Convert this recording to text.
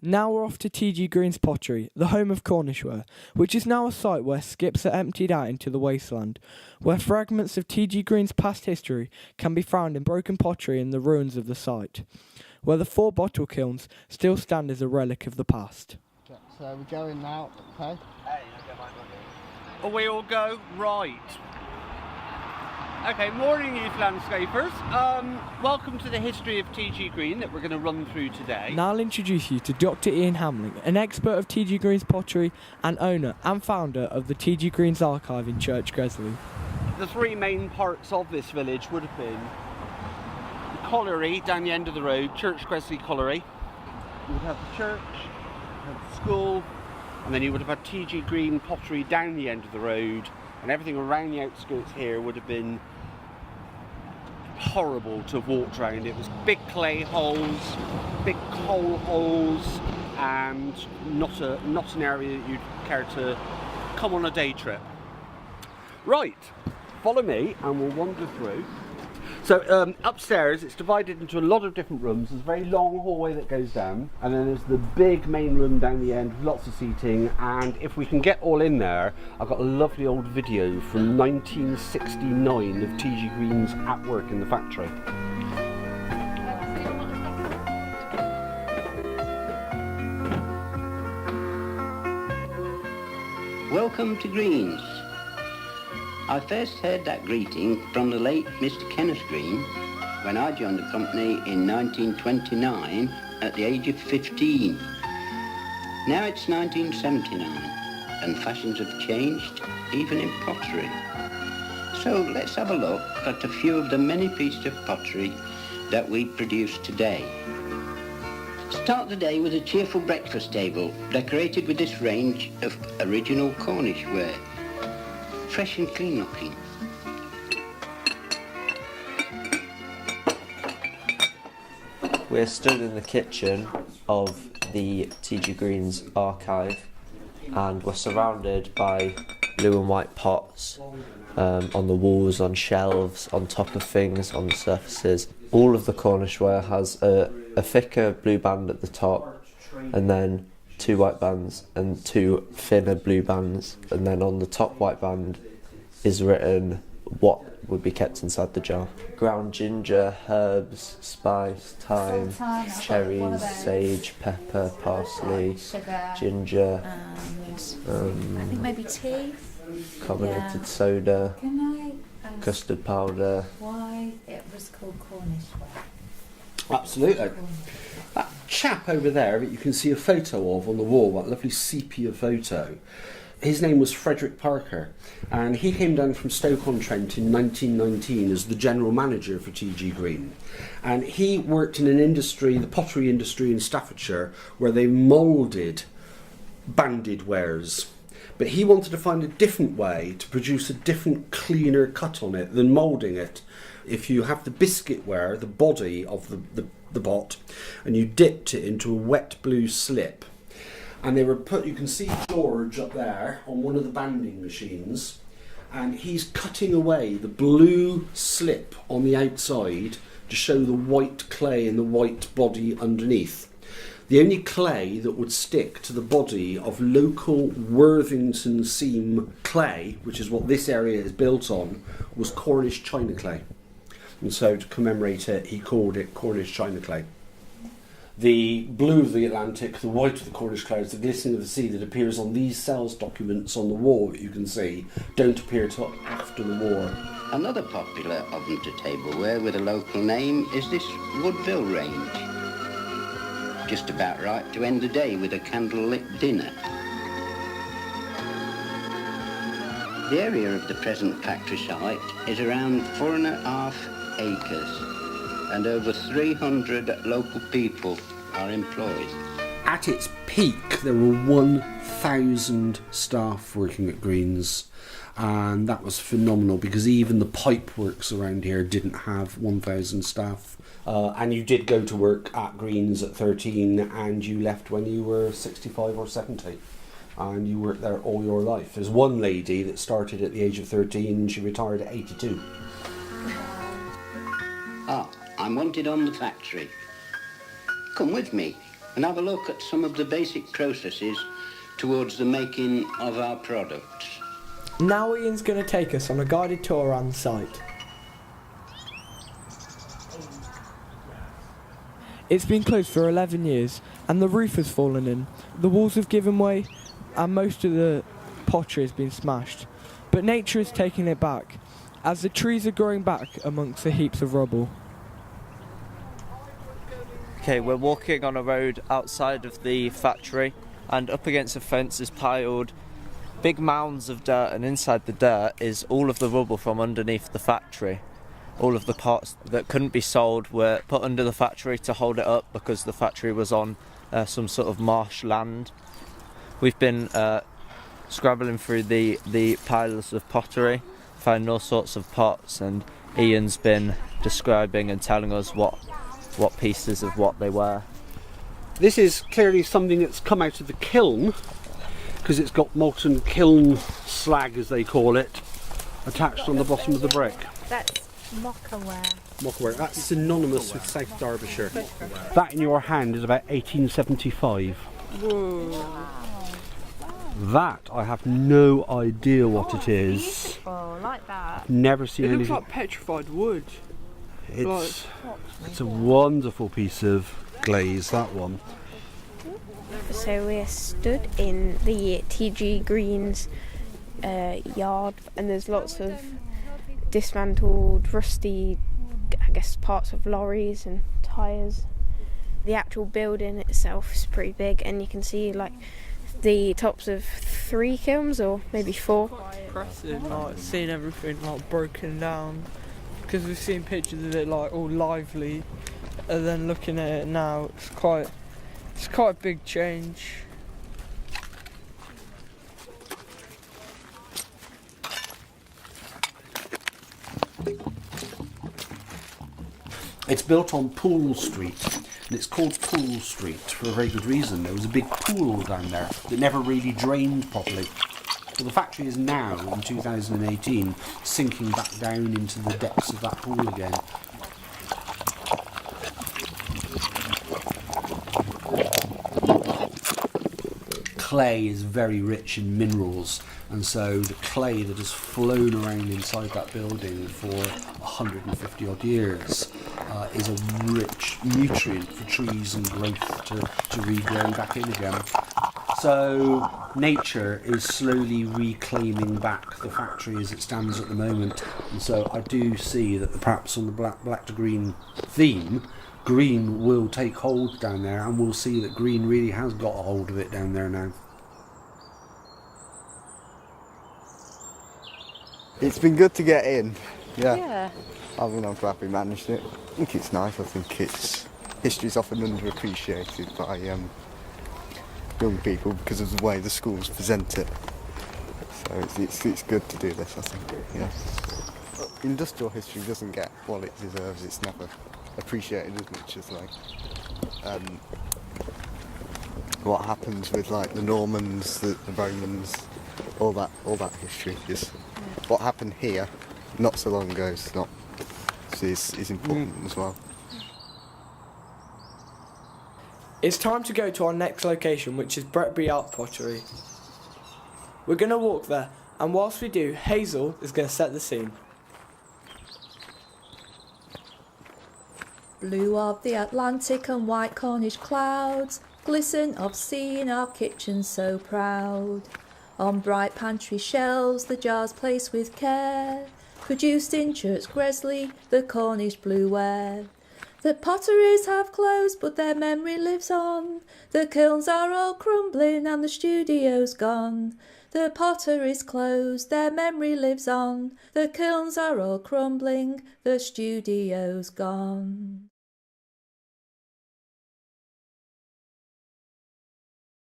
Now we're off to TG Green's pottery, the home of cornishware, which is now a site where skips are emptied out into the wasteland, where fragments of TG Green's past history can be found in broken pottery in the ruins of the site, where the 4 bottle kilns still stand as a relic of the past. So we're going now, okay? Away all go, right. Okay, morning youth landscapers. Welcome to the history of TG Green that we're going to run through today. Now I'll introduce you to Dr. Ian Hamling, an expert of TG Green's pottery and owner and founder of the TG Green's archive in Church Gresley. The 3 main parts of this village would have been the colliery down the end of the road, Church Gresley Colliery. You would have the church, you would have the school, and then you would have had TG Green pottery down the end of the road, and everything around the outskirts here would have been horrible to have walked around. It was big clay holes, big coal holes, and not an area that you'd care to come on a day trip. Right, follow me and we'll wander through. So upstairs it's divided into a lot of different rooms. There's a very long hallway that goes down, and then there's the big main room down the end with lots of seating, and if we can get all in there, I've got a lovely old video from 1969 of TG Green's at work in the factory. Welcome to Green's. I first heard that greeting from the late Mr. Kenneth Green when I joined the company in 1929 at the age of 15. Now it's 1979 and fashions have changed, even in pottery. So let's have a look at a few of the many pieces of pottery that we produce today. Start the day with a cheerful breakfast table decorated with this range of original Cornishware. Fresh and clean looking. We're stood in the kitchen of the TG Green's archive, and we're surrounded by blue and white pots on the walls, on shelves, on top of things, on the surfaces. All of the cornishware has a thicker blue band at the top, and then 2 white bands and 2 thinner blue bands, and then on the top white band is written what would be kept inside the jar. Ground ginger, herbs, spice, thyme, cherries, sage, pepper, parsley, sugar, ginger, and I think maybe tea. carbonated soda, custard powder. Why it was called Cornishware. Absolutely. That chap over there that you can see a photo of on the wall, that lovely sepia photo, his name was Frederick Parker, and he came down from Stoke-on-Trent in 1919 as the general manager for TG Green. And he worked in an industry, the pottery industry in Staffordshire, where they moulded banded wares. But he wanted to find a different way to produce a different, cleaner cut on it than moulding it. If you have the biscuit ware, the body of the pot, and you dipped it into a wet blue slip, and they were put, you can see George up there on one of the banding machines, and he's cutting away the blue slip on the outside to show the white clay and the white body underneath. The only clay that would stick to the body of local Worthington seam clay, which is what this area is built on, was Cornish china clay. And so to commemorate it, he called it Cornish china clay. The blue of the Atlantic, the white of the Cornish clouds, the glistening of the sea that appears on these sales documents on the wall that you can see, don't appear till after the war. Another popular oven to tableware with a local name is this Woodville range. Just about right to end the day with a candlelit dinner. The area of the present factory site is around 4.5 acres. And over 300 local people are employed. At its peak, there were 1,000 staff working at Green's, and that was phenomenal because even the pipe works around here didn't have 1,000 staff. And you did go to work at Green's at 13, and you left when you were 65 or 70. And you worked there all your life. There's one lady that started at the age of 13, she retired at 82. I'm wanted on the factory. Come with me. and have a look at some of the basic processes towards the making of our products. Now Ian's going to take us on a guided tour around the site. It's been closed for 11 years and the roof has fallen in, the walls have given way and most of the pottery has been smashed. But nature is taking it back as the trees are growing back amongst the heaps of rubble. Okay, we're walking on a road outside of the factory, and up against the fence is piled big mounds of dirt, and inside the dirt is all of the rubble from underneath the factory. All of the pots that couldn't be sold were put under the factory to hold it up because the factory was on some sort of marsh land. We've been scrabbling through the piles of pottery, finding all sorts of pots, and Ian's been describing and telling us what pieces of what they were. This is clearly something that's come out of the kiln, because it's got molten kiln slag, as they call it, attached on the bottom of the brick. That's mockerware. Mockerware. That's synonymous with South Derbyshire. That in your hand is about 1875. Whoa. That I have no idea what it is. Beautiful, like that. Never seen It looks anything. like petrified wood. It's a wonderful piece of glaze, that one. So we're stood in the TG Greens yard, and there's lots of dismantled, rusty, I guess, parts of lorries and tyres. The actual building itself is pretty big, and you can see like the tops of 3 kilns or maybe 4. Impressive, like seeing everything like broken down, because we've seen pictures of it like all lively, and then looking at it now, it's quite a big change. It's built on Pool Street, and it's called Pool Street for a very good reason. There was a big pool down there that never really drained properly. So the factory is now, in 2018, sinking back down into the depths of that pool again. Clay is very rich in minerals, and so the clay that has flown around inside that building for 150 odd years is a rich nutrient for trees and growth to regrow back in again. So nature is slowly reclaiming back the factory as it stands at the moment, and so I do see that perhaps on the black to green theme, green will take hold down there, and we'll see that green really has got a hold of it down there now. It's been good to get in. Yeah. I mean, I'm glad we managed it. I think it's nice. I think history's often underappreciated by young people because of the way the schools present it. So it's good to do this, I think. Yeah. Industrial history doesn't get what it deserves. It's never appreciated as much as like what happens with like the Normans, the Romans, all that history. Just what happened here not so long ago is important as well. It's time to go to our next location, which is Bretbury Art Pottery. We're going to walk there, and whilst we do, Hazel is going to set the scene. Blue of the Atlantic and white Cornish clouds glisten of sea in our kitchen so proud. On bright pantry shelves the jars placed with care, produced in Church Gresley the Cornish blueware. The potteries have closed but their memory lives on, the kilns are all crumbling and the studio's gone. The potteries closed, their memory lives on, the kilns are all crumbling, the studio's gone.